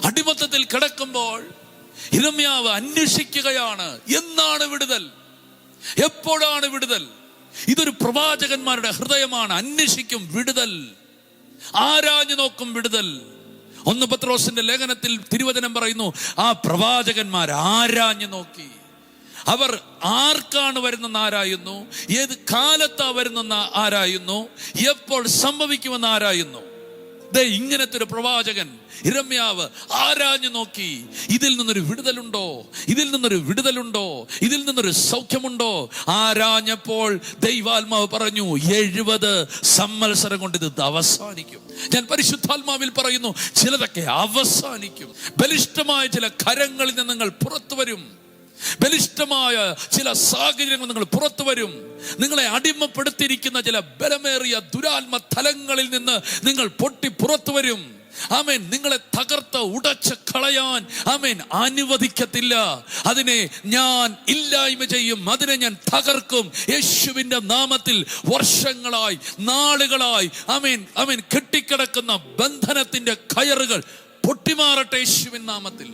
അടിമത്തത്തിൽ കിടക്കുമ്പോൾ യിരെമ്യാവ് അന്വേഷിക്കുകയാണ്, എന്നാണ് വിടുതൽ, എപ്പോഴാണ് വിടുതൽ? ഇതൊരു പ്രവാചകന്മാരുടെ ഹൃദയമാണ്. അന്വേഷിക്കും വിടുതൽ, ആരാഞ്ഞു നോക്കും വിടുതൽ. 1 പത്രോസിന്റെ ലേഖനത്തിൽ തിരുവചനം പറയുന്നു, ആ പ്രവാചകന്മാർ ആരാഞ്ഞു നോക്കി. അവർ ആർക്കാണ് വരുന്നെന്ന് ആരായുന്നു, ഏത് കാലത്താ വരുന്നെന്ന് ആരായുന്നു, എപ്പോൾ സംഭവിക്കുമെന്ന് ആരായുന്നു. ഇങ്ങനത്തെ ഒരു പ്രവാചകൻ യിരെമ്യാവ് ആരാഞ്ഞു നോക്കി. ഇതിൽ നിന്നൊരു വിടുതലുണ്ടോ, ഇതിൽ നിന്നൊരു വിടുതലുണ്ടോ, ഇതിൽ നിന്നൊരു സൗഖ്യമുണ്ടോ? ആരാഞ്ഞപ്പോൾ ദൈവാത്മാവ് പറഞ്ഞു, 70 സംവത്സരം കൊണ്ട് ഇത് അവസാനിക്കും. ഞാൻ പരിശുദ്ധാത്മാവിൽ പറയുന്നു, ചിലതൊക്കെ അവസാനിക്കും. ബലിഷ്ഠമായ ചില കരങ്ങളിൽ നിന്ന് നിങ്ങൾ പുറത്തു വരും. ബലിഷ്ഠമായ ചില സാഹചര്യങ്ങൾ നിങ്ങൾ പുറത്തു വരും. നിങ്ങളെ അടിമപ്പെടുത്തിയിരിക്കുന്ന ചില ബലമേറിയ ദുരാത്മ തലങ്ങളിൽ നിന്ന് നിങ്ങൾ പൊട്ടി പുറത്തു വരും. ആമേൻ. നിങ്ങളെ തകർത്ത് ഉടച്ച് കളയാൻ ആമേൻ അനുവദിക്കത്തില്ല. അതിനെ ഞാൻ ഇല്ലായ്മ ചെയ്യും, അതിനെ ഞാൻ തകർക്കും. യേശുവിന്റെ നാമത്തിൽ വർഷങ്ങളായി, നാളുകളായി ആമേൻ ആമേൻ കെട്ടിക്കിടക്കുന്ന ബന്ധനത്തിന്റെ കയറുകൾ പൊട്ടിമാറട്ടെ യേശുവിൻ നാമത്തിൽ.